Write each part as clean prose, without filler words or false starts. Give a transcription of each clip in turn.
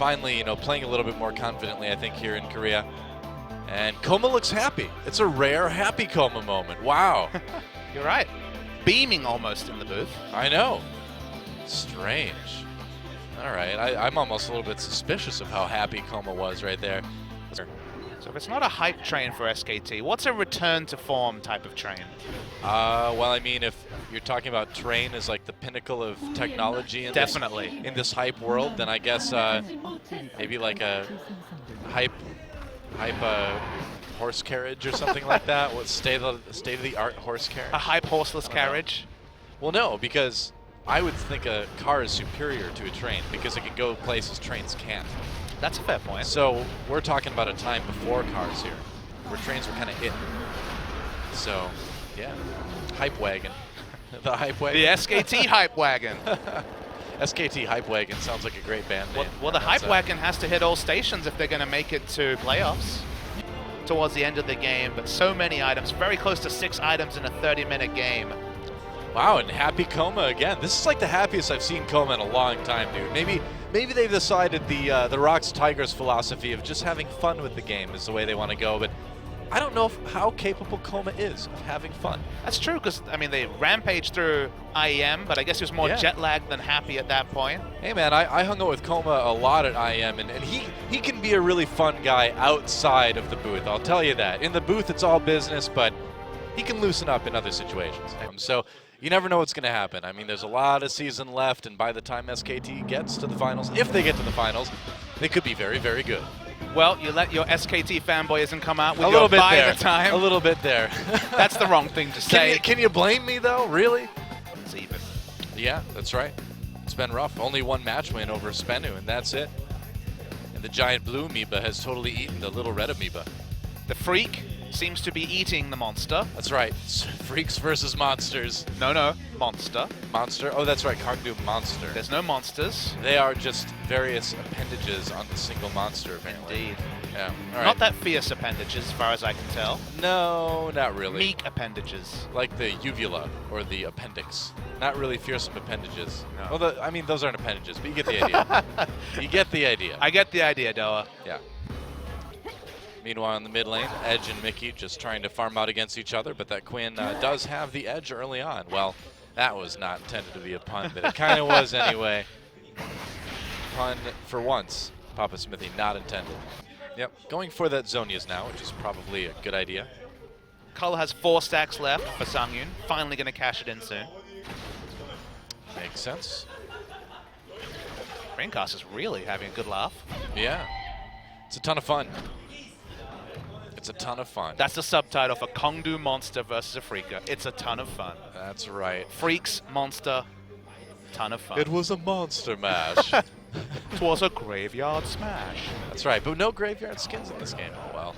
finally, you know, playing a little bit more confidently, I think, here in Korea. And Koma looks happy. It's a rare happy Koma moment. Wow. You're right. Beaming almost in the booth. I know. Strange. All right, I'm almost a little bit suspicious of how happy Koma was right there. So if it's not a hype train for SKT, what's a return to form type of train? Well, I mean, if you're talking about train as like the pinnacle of technology in this hype world, then I guess maybe like a hype horse carriage or something like that. What state of the art horse carriage? A hype horseless carriage? Well, no, because I would think a car is superior to a train because it can go places trains can't. That's a fair point. So we're talking about a time before cars here, where trains were kind of it. So, yeah, hype wagon. The hype wagon. The SKT hype wagon. SKT hype wagon sounds like a great band name. Well, the hype wagon has to hit all stations if they're going to make it to playoffs towards the end of the game. But so many items, very close to 6 items in a 30-minute game. Wow, and happy Koma again. This is like the happiest I've seen Koma in a long time, dude. Maybe they've decided the Rocks Tigers philosophy of just having fun with the game is the way they want to go, but I don't know how capable Koma is of having fun. That's true, because, I mean, they rampaged through IEM, but I guess he was more jet-lagged than happy at that point. Hey, man, I hung out with Koma a lot at IEM, and he can be a really fun guy outside of the booth, I'll tell you that. In the booth, it's all business, but he can loosen up in other situations. So you never know what's going to happen. I mean, there's a lot of season left, and by the time SKT gets to the finals, if they get to the finals, they could be very, very good. Well, you let your SKT fanboyism come out with your by the time. A little bit there. That's the wrong thing to say. Can you blame me, though? Really? It's even. Yeah, that's right. It's been rough. Only one match win over Spenu, and that's it. And the giant blue amoeba has totally eaten the little red amoeba. The freak seems to be eating the monster. That's right. Freaks versus monsters. No, monster. Monster? Oh, that's right. Kongdu monster. There's no monsters. They are just various appendages on the single monster, apparently. Indeed. Yeah. All right. Not that fierce appendages, as far as I can tell. No, not really. Meek appendages. Like the uvula or the appendix. Not really fearsome appendages. No. Well, I mean, those aren't appendages, but you get the idea. You get the idea. I get the idea, DoA. Yeah. Meanwhile, in the mid lane, Edge and Mickey just trying to farm out against each other, but that Quinn does have the edge early on. Well, that was not intended to be a pun, but it kind of was anyway. Pun for once. PapaSmithy, not intended. Yep, going for that Zonia's now, which is probably a good idea. Cull has 4 stacks left for Sangyun. Finally going to cash it in soon. Makes sense. Braincast is really having a good laugh. Yeah, it's a ton of fun. It's a ton of fun. That's the subtitle for Kongdu Monster versus a Freaker. It's a ton of fun. That's right. Freaks, monster, ton of fun. It was a monster mash. It was a graveyard smash. That's right, but no graveyard skins in this game. Oh well.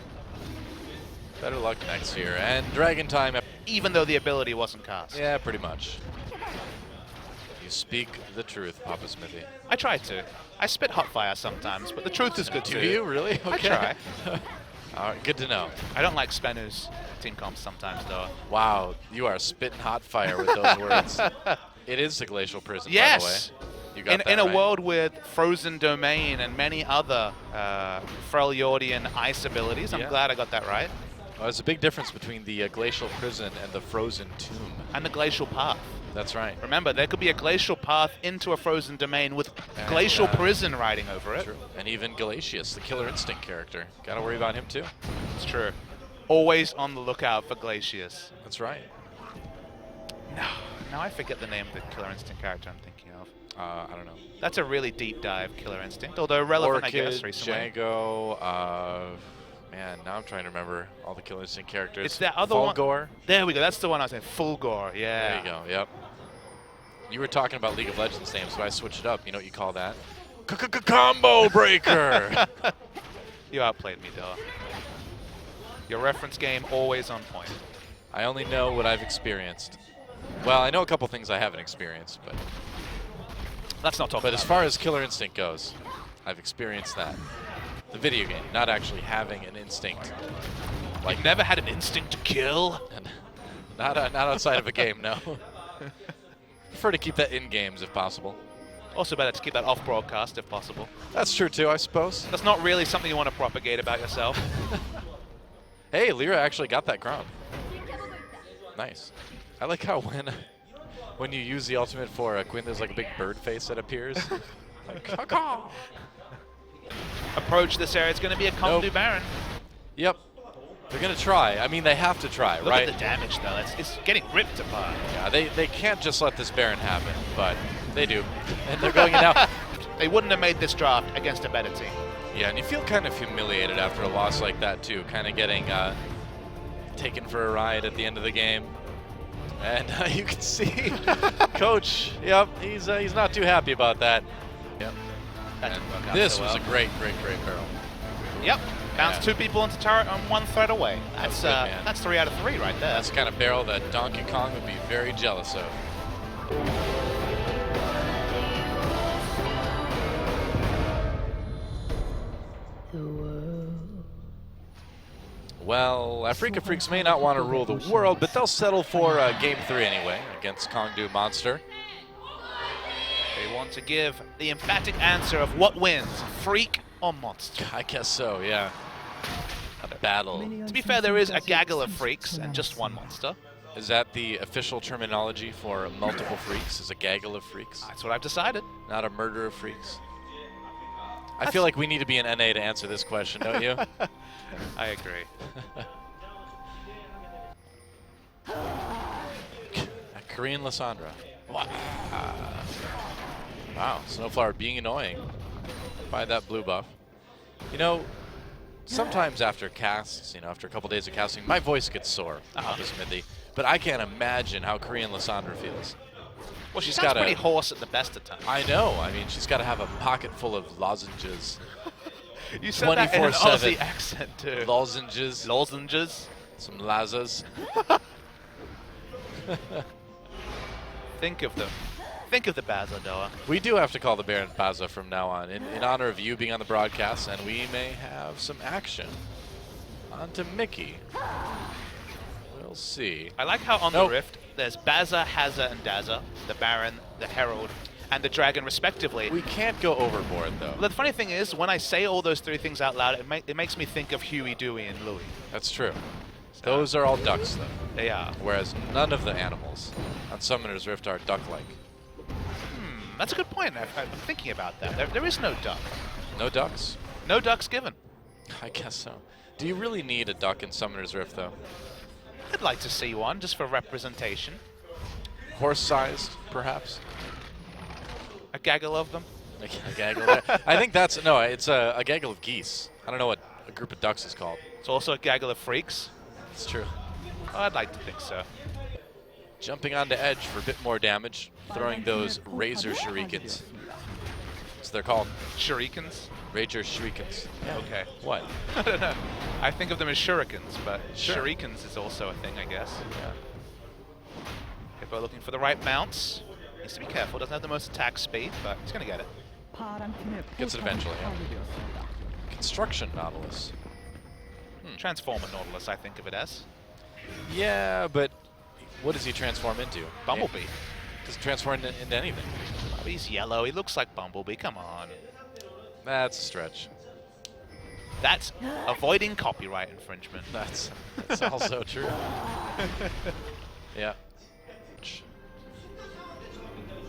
Better luck next year. And Dragon Time. Even though the ability wasn't cast. Yeah, pretty much. You speak the truth, PapaSmithy. I try to. I spit hot fire sometimes, but the truth is good too. Do you really? Okay. I try. All right, good to know. I don't like Spenu's team comps sometimes, though. Wow, you are spitting hot fire with those words. It is the Glacial Prison, yes! by the way. You got that in a right. world with Frozen Domain and many other Freljordian ice abilities, I'm glad I got that right. Well, there's a big difference between the Glacial Prison and the Frozen Tomb. And the Glacial Path. That's right. Remember, there could be a Glacial Path into a Frozen Domain with Glacial Prison riding over it. True. And even Galatius, the Killer Instinct character. Gotta worry about him too. It's true. Always on the lookout for Glacius. That's right. Now I forget the name of the Killer Instinct character I'm thinking of. I don't know. That's a really deep dive Killer Instinct, although relevant, Orchid, I guess, recently. Django, man, now I'm trying to remember all the Killer Instinct characters. It's that other Fulgor. one. There we go. That's the one I was saying. Fulgor, yeah. There you go, yep. You were talking about League of Legends names, so I switched it up. You know what you call that? Combo breaker! You outplayed me, DoA. Your reference game always on point. I only know what I've experienced. Well, I know a couple things I haven't experienced, but... Let's not talk about But as far as Killer Instinct goes, I've experienced that. The video game, not actually having an instinct. Like, you've never had an instinct to kill? Not outside of a game, no. Prefer to keep that in games if possible. Also better to keep that off broadcast if possible. That's true too, I suppose. That's not really something you want to propagate about yourself. Hey, Lyra actually got that crown. Nice. I like how when you use the ultimate for a Quinn, there's like a big bird face that appears. Like, caw-caw. Approach this area. It's going to be a Comdu Baron. Yep. They're going to try. I mean, they have to try, Look right? at the damage, though. It's getting ripped apart. Yeah, they can't just let this Baron happen, but they do. And they're going in now. They wouldn't have made this draft against a better team. Yeah, and you feel kind of humiliated after a loss like that, too. Kind of getting taken for a ride at the end of the game. And you can see Coach, yep, he's not too happy about that. Yep. This was a great barrel. Yep. Bounced 2 people into turret and 1 threat away. That's good, that's 3 out of 3 right there. That's the kind of barrel that Donkey Kong would be very jealous of. Well, Afrika Freaks may not want to rule the world, but they'll settle for Game 3 anyway against Kongdu Monster. They want to give the emphatic answer of what wins, Freak or Monster. I guess so, yeah. A battle. To be fair, there is a gaggle of Freaks and just 1 Monster. Is that the official terminology for multiple freaks? Is a gaggle of freaks? That's what I've decided. Not a murder of freaks? I feel like we need to be an NA to answer this question, don't you? I agree. A Korean Lysandra. Wow, Snowflower being annoying by that blue buff. You know, sometimes after casts, after a couple days of casting, my voice gets sore, PapaSmithy. But I can't imagine how Korean Lysandra feels. Well, she's got pretty hoarse at the best of times. I know. I mean, she's got to have a pocket full of lozenges. You said that in an 24/7 Aussie accent, too. Lozenges. Lozenges. Some lazas. Think of them. Think of the Baza, DoA. We do have to call the Baron Baza from now on, in honor of you being on the broadcast, and we may have some action. On to Mickey. We'll see. I like how on the Rift, there's Baza, Hazza, and Daza, the Baron, the Herald, and the Dragon, respectively. We can't go overboard, though. The funny thing is, when I say all those 3 things out loud, it makes me think of Huey, Dewey, and Louie. That's true. Those are all ducks, though. They are. Whereas none of the animals on Summoner's Rift are duck-like. That's a good point. I'm thinking about that. There is no duck. No ducks? No ducks given. I guess so. Do you really need a duck in Summoner's Rift, though? I'd like to see one, just for representation. Horse-sized, perhaps? A gaggle of them? A gaggle? I think that's... No, it's a gaggle of geese. I don't know what a group of ducks is called. It's also a gaggle of freaks? It's true. Oh, I'd like to think so. Jumping onto edge for a bit more damage, throwing those Razor Shurikens. That's what they're called. Shurikens? Razor Shurikens. Yeah. Okay. What? I don't know. I think of them as shurikens, but Sure. shurikens is also a thing, I guess. Yeah. Hippo looking for the right bounce. Needs to be careful. Doesn't have the most attack speed, but he's going to get it. Gets it eventually, yeah. Construction Nautilus. Transformer Nautilus, I think of it as. Yeah, but what does he transform into? Bumblebee. Doesn't transform into anything. Oh, he's yellow. He looks like Bumblebee. Come on. That's a stretch. That's avoiding copyright infringement. That's also true. Yeah.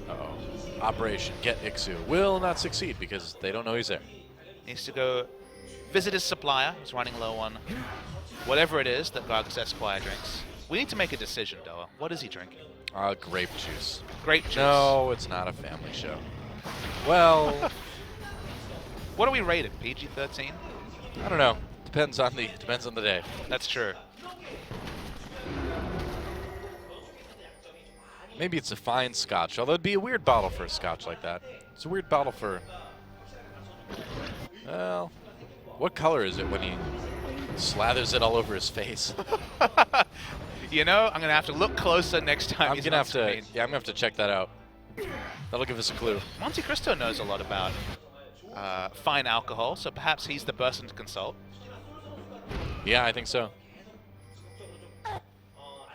Uh-oh. Operation Get Ixu will not succeed because they don't know he's there. Needs to go visit his supplier. He's running low on whatever it is that Gargus Esquire drinks. We need to make a decision, DoA. What is he drinking? Grape juice. Grape juice. No, it's not a family show. Well, what do we rate it? PG-13? I don't know. Depends on the day. That's true. Maybe it's a fine scotch, although it'd be a weird bottle for a scotch like that. It's a weird bottle for... Well, what color is it when he slathers it all over his face? You know, I'm going to have to look closer next time he's on screen. Yeah, I'm going to have to check that out. That'll give us a clue. Montecristo knows a lot about fine alcohol, so perhaps he's the person to consult. Yeah, I think so.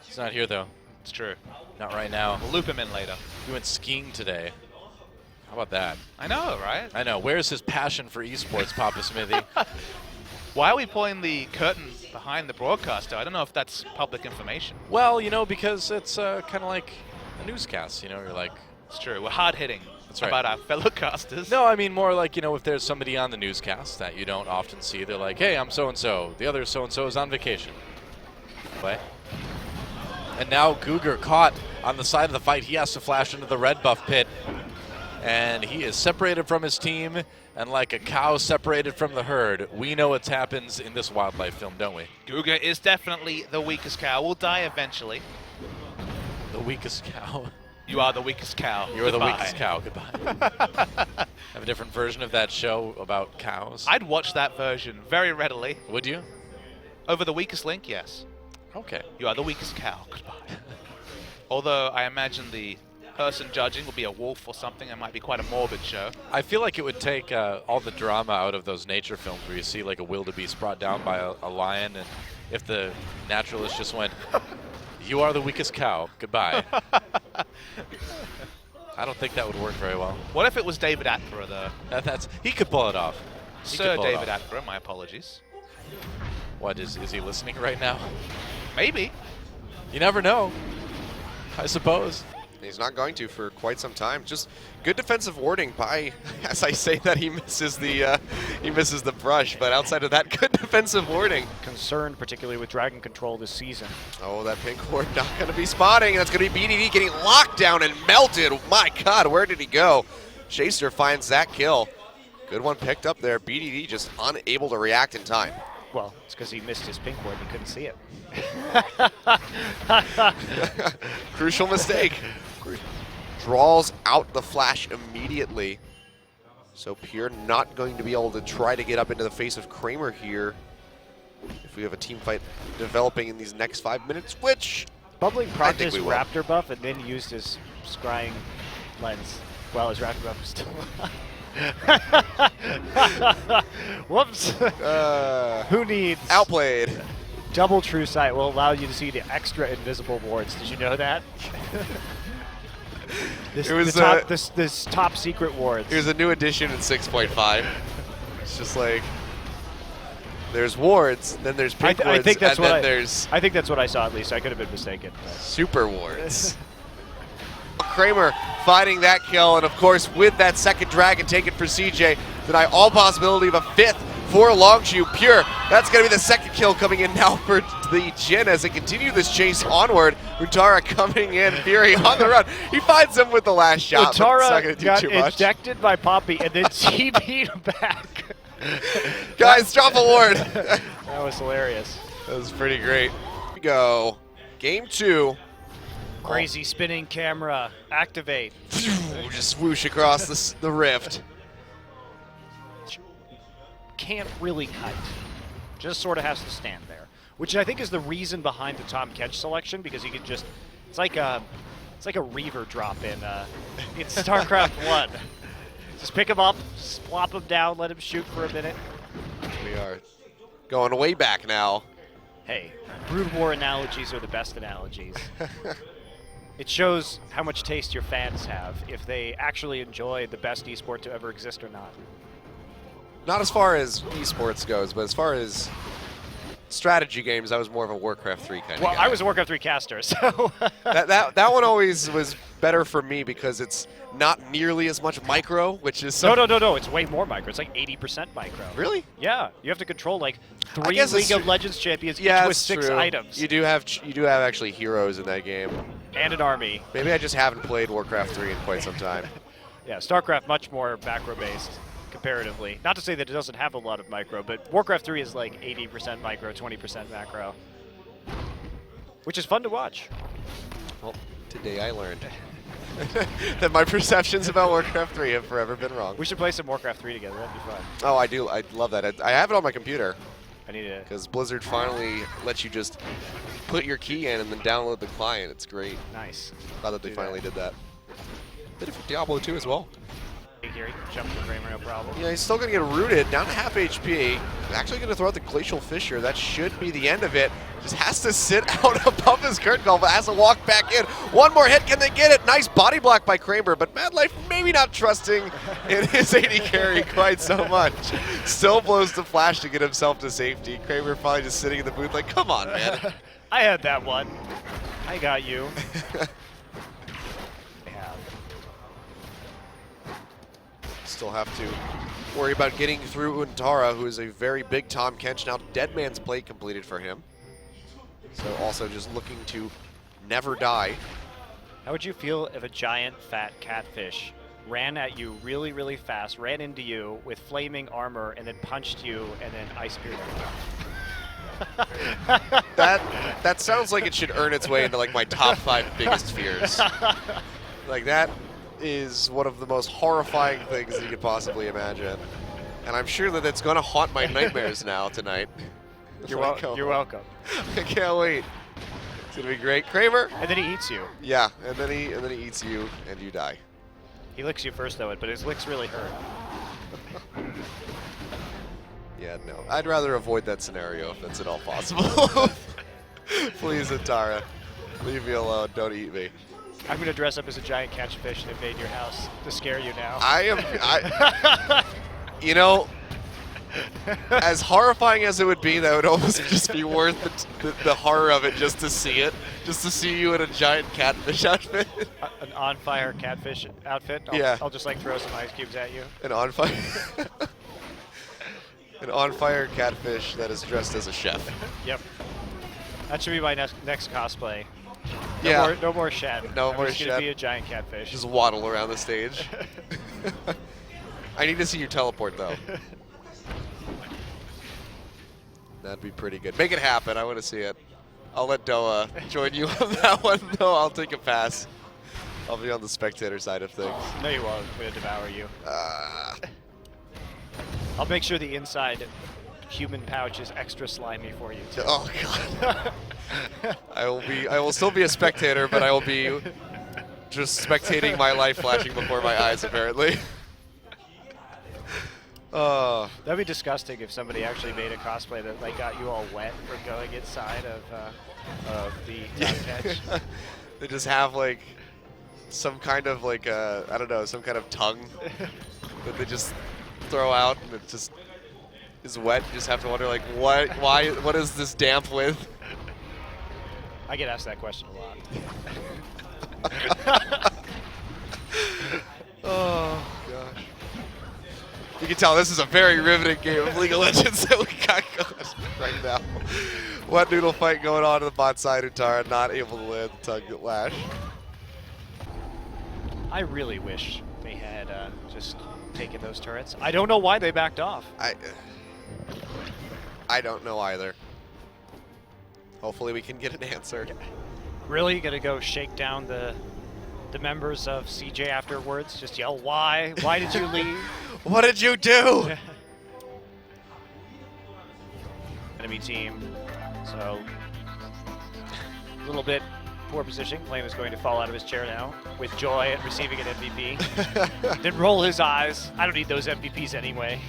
He's not here, though. It's true. Not right now. We'll loop him in later. He went skiing today. How about that? I know, right? I know. Where's his passion for esports, PapaSmithy? Why are we pulling the curtain behind the broadcaster? I don't know if that's public information. Well, you know, because it's kind of like a newscast. You know, you're like. It's true. We're hard-hitting Right. about our fellow casters. No, I mean more like, you know, if there's somebody on the newscast that you don't often see, they're like, hey, I'm so-and-so. The other so-and-so is on vacation. Play. And now Guger caught on the side of the fight. He has to flash into the red buff pit. And he is separated from his team, and like a cow separated from the herd, we know what happens in this wildlife film, don't we? Guger is definitely the weakest cow. Will die eventually. The weakest cow. You are the weakest cow. You're Goodbye. the weakest cow. Goodbye. Have a different version of that show about cows? I'd watch that version very readily. Would you? Over the weakest link, yes. Okay. You are the weakest cow. Goodbye. Although I imagine the person judging will be a wolf or something. It might be quite a morbid show. I feel like it would take all the drama out of those nature films where you see like a wildebeest brought down by a lion, and if the naturalist just went, you are the weakest cow. Goodbye. I don't think that would work very well. What if it was David Attenborough, though? He could pull it off. Sir David Attenborough, my apologies. What, is he listening right now? Maybe. You never know, I suppose. He's not going to for quite some time. Just good defensive warding by, as I say that, he misses the brush, but outside of that, good defensive warding. Concerned particularly with Dragon Control this season. Oh, that pink ward not going to be spotting. That's going to be BDD getting locked down and melted. My God, where did he go? Chaser finds that kill. Good one picked up there. BDD just unable to react in time. Well, it's because he missed his pink ward and he couldn't see it. Crucial mistake. Draws out the flash immediately. So Pure not going to be able to try to get up into the face of Kramer here if we have a team fight developing in these next 5 minutes, which Bubbling I propped think his we will. Raptor buff and then used his scrying lens while his Raptor buff was still alive. Whoops. Who needs Outplayed. double true sight will allow you to see the extra invisible wards. Did you know that? This top secret wards. Here's a new addition in 6.5. It's just like there's wards, then there's pink wards, think that's and then there's I think that's what I saw at least. I could have been mistaken. super wards. Kramer finding that kill, and of course with that second dragon taken for CJ, deny all possibility of a fifth for Longshu. Pure, that's going to be the second kill coming in now for the Jin as they continue this chase onward. Utara coming in, Fury on the run. He finds him with the last shot, but it's not Utara going to do got too much. ejected by Poppy and then TP'd him back. Guys, drop a ward. That was hilarious. That was pretty great. Here we go. Game 2. Crazy spinning camera. Activate. Just swoosh across the rift. Can't really kite. Just sort of has to stand there. Which I think is the reason behind the Tom Ketch selection, because he could just, it's like a Reaver drop in StarCraft 1. Just pick him up, plop him down, let him shoot for a minute. We are going way back now. Hey, Brood War analogies are the best analogies. It shows how much taste your fans have, if they actually enjoy the best esport to ever exist or not. Not as far as esports goes, but as far as strategy games, I was more of a Warcraft 3 kind of guy. Well, I was a Warcraft 3 caster, so... that one always was better for me because it's not nearly as much micro, which is... No, it's way more micro. It's like 80% micro. Really? Yeah, you have to control like I 3 guess it's League of true. Legends champions each Yeah, with it's 6 true. items. You do have actually heroes in that game. And an army. Maybe I just haven't played Warcraft 3 in quite some time. Yeah, StarCraft much more macro-based comparatively. Not to say that it doesn't have a lot of micro, but Warcraft 3 is like 80% micro, 20% macro. Which is fun to watch. Well, today I learned that my perceptions about Warcraft 3 have forever been wrong. We should play some Warcraft 3 together. That'd be fun. Oh, I do. I love that. I have it on my computer I need to... because Blizzard finally lets you just put your key in and then download the client. It's great. Nice. Glad that they Do finally that. did that. Did it for Diablo 2 as well. Here, he can jump to Kramer, no problem. Yeah, he's still going to get rooted, down to half HP. He's actually going to throw out the Glacial Fissure. That should be the end of it. Just has to sit out above his curtain call, but has to walk back in. One more hit, can they get it? Nice body block by Kramer, but Mad Life maybe not trusting in his AD carry quite so much. Still blows the flash to get himself to safety. Kramer probably just sitting in the booth like, come on, man. I had that one. I got you. Still have to worry about getting through Untara, who is a very big Tahm Kench. Now Dead Man's Play completed for him. So also just looking to never die. How would you feel if a giant fat catfish ran at you really, really fast, ran into you with flaming armor, and then punched you and then ice speared you? That sounds like it should earn its way into like my top 5 biggest fears. Like that is one of the most horrifying things you could possibly imagine. And I'm sure that it's going to haunt my nightmares now tonight. You're welcome. I can't wait. It's going to be great. Kramer. And then he eats you. Yeah, and then he eats you and you die. He licks you first though, but his licks really hurt. Yeah, no. I'd rather avoid that scenario if that's at all possible. Please, Untara. Leave me alone. Don't eat me. I'm going to dress up as a giant catfish and invade your house to scare you now. You know, as horrifying as it would be, that would almost just be worth the horror of it just to see it. Just to see you in a giant catfish outfit. An on-fire catfish outfit? Yeah. I'll just like throw some ice cubes at you. An on-fire... An on-fire catfish that is dressed as a chef. Yep. That should be my next cosplay. No more Shed. No more It's Shed. going to be a giant catfish. Just waddle around the stage. I need to see you teleport, though. That'd be pretty good. Make it happen. I want to see it. I'll let DoA join you on that one, though. I'll take a pass. I'll be on the spectator side of things. No, you won't. I'm going to devour you. I'll make sure the inside human pouch is extra slimy for you, too. Oh, God. I will still be a spectator, but I will be just spectating my life flashing before my eyes, apparently. That'd be disgusting if somebody actually made a cosplay that like got you all wet from going inside of the Tahm Kench. They just have like some kind of like I don't know, some kind of tongue that they just throw out and it just is wet. You just have to wonder like what is this damp with? I get asked that question a lot. Oh gosh. You can tell this is a very riveting game of League of Legends that we got going right now. Wet noodle fight going on to the bot side. Untara not able to land the tongue lash. I really wish they had just taken those turrets. I don't know why they backed off. I don't know either. Hopefully we can get an answer. Really gonna go shake down the members of CJ afterwards? Just yell, why? Why did you leave? What did you do? Enemy team. So a little bit poor position. Flame is going to fall out of his chair now with joy at receiving an MVP. Then roll his eyes. I don't need those MVPs anyway.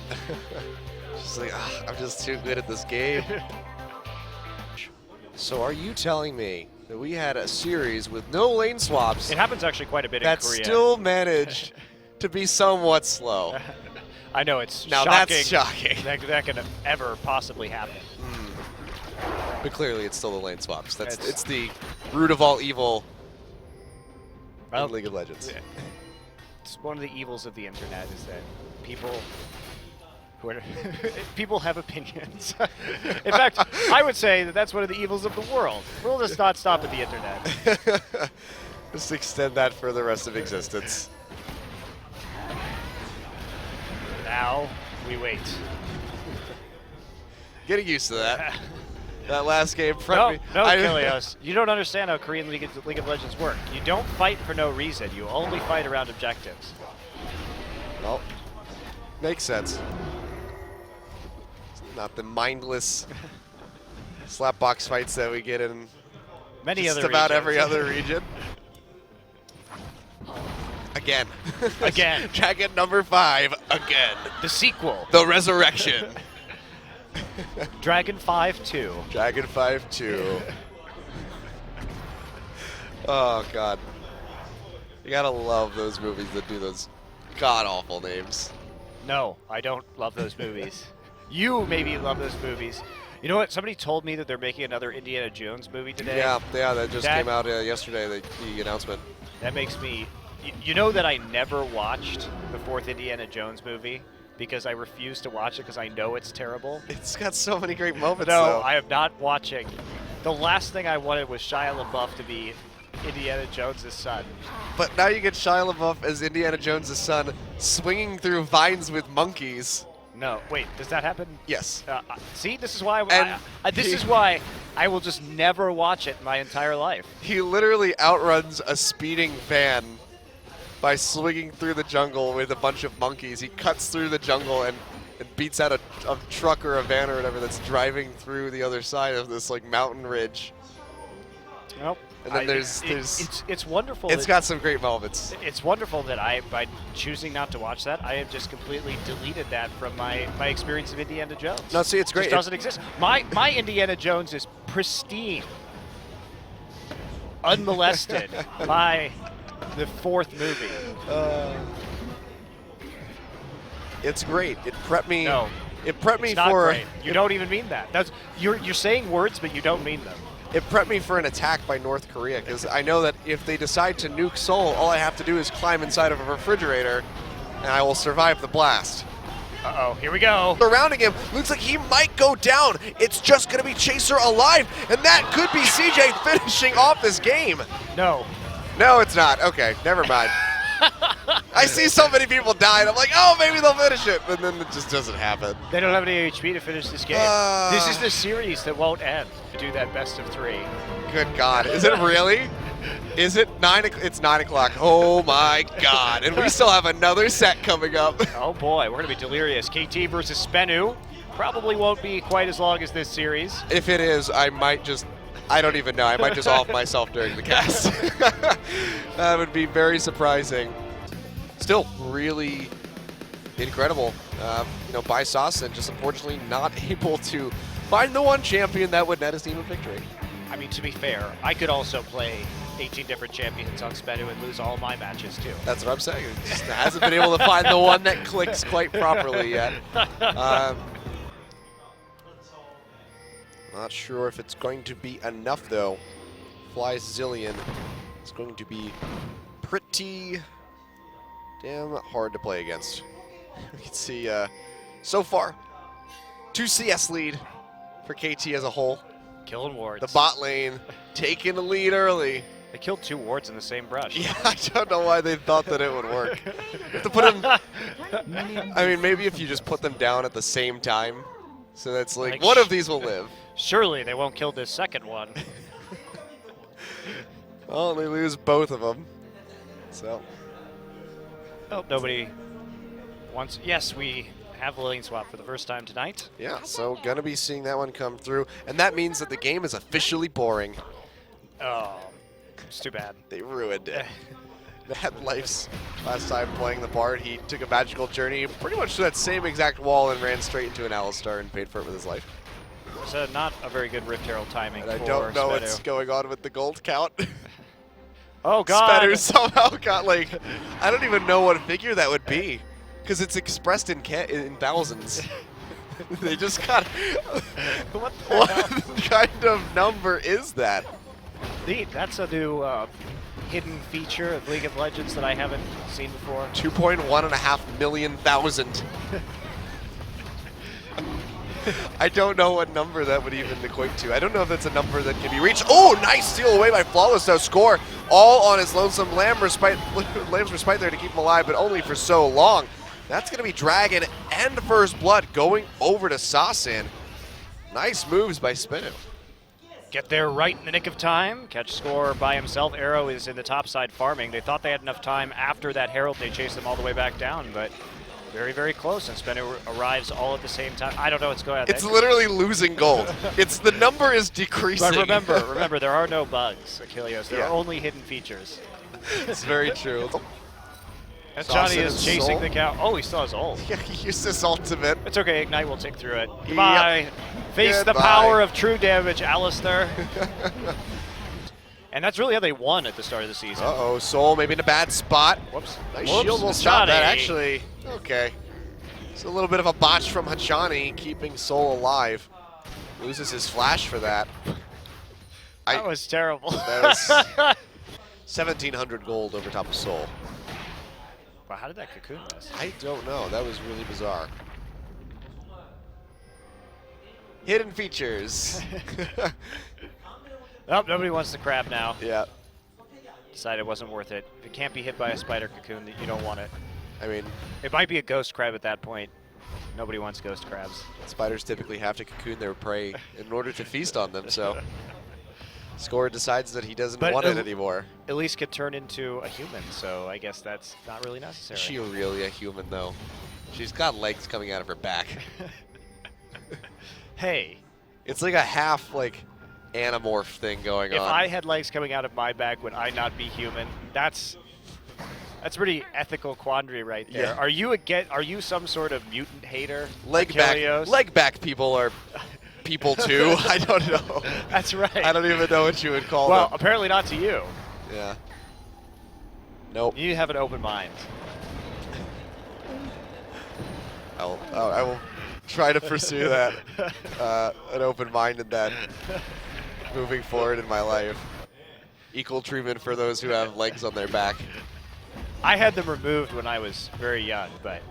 Just like, I'm just too good at this game. So are you telling me that we had a series with no lane swaps It happens actually quite a bit in that Korea. still managed to be somewhat slow? I know, it's Now shocking. that's shocking. That can ever possibly happen. But clearly it's still the lane swaps. It's the root of all evil in League of Legends. It's one of the evils of the internet is that people have opinions. In fact, I would say that that's one of the evils of the world. We'll just not stop at the internet. Just extend that for the rest of existence. Now we wait. Getting used to that. That last game. No, Achilios. You don't understand how Korean League of Legends work. You don't fight for no reason. You only fight around objectives. Well, makes sense. Not the mindless slap box fights that we get in Many just other about regions. every other region. Again. Again. Dragon number 5, again. The sequel. The resurrection. Dragon 5-2. Dragon 5-2. Oh, God. You gotta love those movies that do those god-awful names. No, I don't love those movies. You maybe love those movies. You know what? Somebody told me that they're making another Indiana Jones movie today. Yeah, that just came out yesterday, the announcement. That makes me... You know that I never watched the 4th Indiana Jones movie because I refuse to watch it because I know it's terrible? It's got so many great moments, No, though. I am not watching. The last thing I wanted was Shia LaBeouf to be Indiana Jones' son. But now you get Shia LaBeouf as Indiana Jones' son swinging through vines with monkeys. No, wait, does that happen? Yes. See, this is why And is why I will just never watch it my entire life. He literally outruns a speeding van by swinging through the jungle with a bunch of monkeys. He cuts through the jungle and beats out a truck or a van or whatever that's driving through the other side of this like mountain ridge. Nope. And then it's wonderful. It's got some great moments. It's wonderful that by choosing not to watch that, I have just completely deleted that from my experience of Indiana Jones. No, see, it's great. It doesn't exist. My Indiana Jones is pristine, unmolested by the 4th movie. It's great. It prepped me. No, it prepped me it's not for. Great. You don't even mean that. That's you're saying words, but you don't mean them. It prepped me for an attack by North Korea because I know that if they decide to nuke Seoul, all I have to do is climb inside of a refrigerator, and I will survive the blast. Uh-oh, here we go. Surrounding him, looks like he might go down. It's just going to be Chaser alive, and that could be CJ finishing off this game. No. No, it's not. Okay, never mind. I see so many people die, and I'm like, oh, maybe they'll finish it, but then it just doesn't happen. They don't have any HP to finish this game. This is the series that won't end. To do that best of 3. Good God. Is it really? Is it 9 o'clock? It's 9 o'clock. Oh, my God. And we still have another set coming up. Oh, boy. We're going to be delirious. KT versus Spenu. Probably won't be quite as long as this series. If it is, I don't even know. I might just off myself during the cast. That would be very surprising. Still really incredible, by Saucin, just unfortunately not able to find the one champion that would net his team a victory. I mean, to be fair, I could also play 18 different champions on Spenu and lose all my matches, too. That's what I'm saying. It just hasn't been able to find the one that clicks quite properly yet. Not sure if it's going to be enough, though. Fly Zillion is going to be pretty damn hard to play against. We can see, so far, 2 CS lead for KT as a whole. Killing wards. The bot lane taking the lead early. They killed 2 wards in the same brush. Yeah, I don't know why they thought that it would work. You have to put them. I mean, maybe if you just put them down at the same time, so that's like one of these will live. Surely they won't kill this second one. Well, they lose both of them. So. Oh, nobody wants. Yes, we have lane swap for the first time tonight. Yeah, so gonna be seeing that one come through, and that means that the game is officially boring. Oh, it's too bad. They ruined it. Mad Life's last time playing the Bard, he took a magical journey pretty much to that same exact wall and ran straight into an Alistar and paid for it with his life. So not a very good Rift Herald timing. And I for don't know Spenu. what's going on with the gold count. Oh, God. Spenu somehow got like, I don't even know what figure that would be, because it's expressed in thousands. They just got, what kind of number is that? Neat. That's a new hidden feature of League of Legends that I haven't seen before. 2.1.5 million thousand. I don't know what number that would even equate to. I don't know if that's a number that can be reached. Oh, nice steal away by Flawless, though. Score all on his lonesome Lamb's respite there to keep him alive, but only for so long. That's going to be Dragon and First Blood going over to Saucin. Nice moves by Spinu. Get there right in the nick of time. Catch score by himself. Arrow is in the top side farming. They thought they had enough time after that Herald. They chased them all the way back down, but very, very close, and Spinu arrives all at the same time. I don't know what's going on. It's literally losing gold. The number is decreasing. But remember, there are no bugs, Achilios. There are only hidden features. It's very true. And Sauce Johnny it is in chasing Soul. the cow. Oh, he still has ult. Yeah, he used his ultimate. It's okay, Ignite will tick through it. Goodbye. Face the Goodbye. power of true damage, Alistair. And that's really how they won at the start of the season. Uh-oh, Soul maybe in a bad spot. Whoops. Nice Whoops, shield will stop that, Johnny. actually. Okay. It's a little bit of a botch from Hachani, keeping Soul alive. Loses his flash for that. That was terrible. That was 1,700 gold over top of Soul. Wow, how did that cocoon miss? I don't know. That was really bizarre. Hidden features. Oh, nobody wants the crab now. Yeah. Decided it wasn't worth it. If it can't be hit by a spider cocoon, you don't want it. I mean, It might be a ghost crab at that point. Nobody wants ghost crabs. spiders typically have to cocoon their prey in order to feast on them, so Score decides that he doesn't But want it anymore. Elise could turn into a human, so I guess that's not really necessary. Is she really a human, though? She's got legs coming out of her back. Hey, It's like a half, like, anamorph thing going if on. I had legs coming out of my back, would I not be human? That's pretty ethical quandary right there. Yeah. Are you some sort of mutant hater? leg Achilios? back people are people too. I don't know. That's right. I don't even know what you would call Well, them. apparently not to you. Yeah. Nope. You have an open mind. I will try to pursue that, an open mind in that, moving forward in my life. Equal treatment for those who have legs on their back. I had them removed when I was very young, but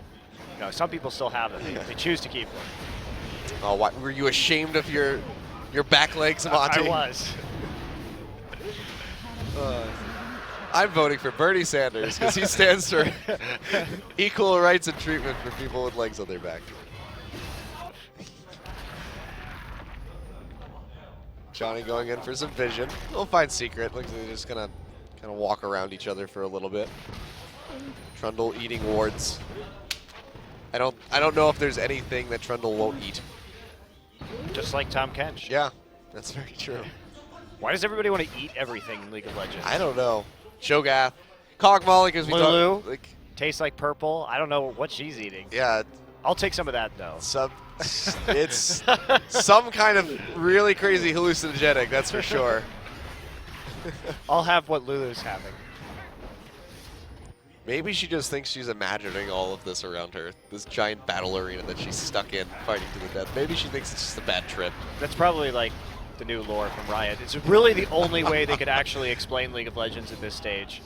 some people still have them. They choose to keep them. Oh, what, were you ashamed of your back legs, Monty? I was. I'm voting for Bernie Sanders because he stands for equal rights and treatment for people with legs on their back. Johnny going in for some vision. We'll find Secret. Looks like they're just gonna kind of walk around each other for a little bit. Trundle eating wards. I don't know if there's anything that Trundle won't eat. Just like Tom Kench. Yeah, that's very true. Why does everybody want to eat everything in League of Legends? I don't know. Shogath, Kog'Maw, because we Lulu. talked. Like, Tastes like purple. I don't know what she's eating. yeah, I'll take some of that though. it's some kind of really crazy hallucinogenic, that's for sure. I'll have what Lulu's having. Maybe she just thinks she's imagining all of this around her, this giant battle arena that she's stuck in, fighting to the death. Maybe she thinks it's just a bad trip. That's probably like the new lore from Riot. It's really the only way they could actually explain League of Legends at this stage.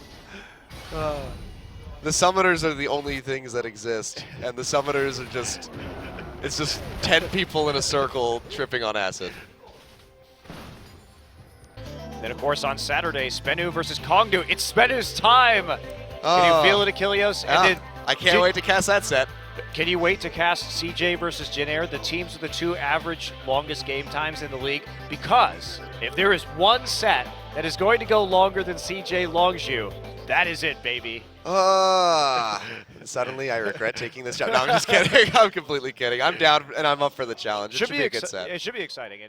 The summoners are the only things that exist, and the summoners are just, it's just 10 people in a circle tripping on acid. Then, of course, on Saturday, Spenu versus Kongdu. It's Spenu's time! Can you feel it, Achilios? Yeah, And I can't wait to cast that set. Can you wait to cast CJ versus Jinair, the teams with the 2 average longest game times in the league? Because if there is one set that is going to go longer than CJ Longzhu, that is it, baby. Suddenly I regret taking this job. No, I'm just kidding. I'm completely kidding. I'm down and I'm up for the challenge. It should be a good set. It should be exciting.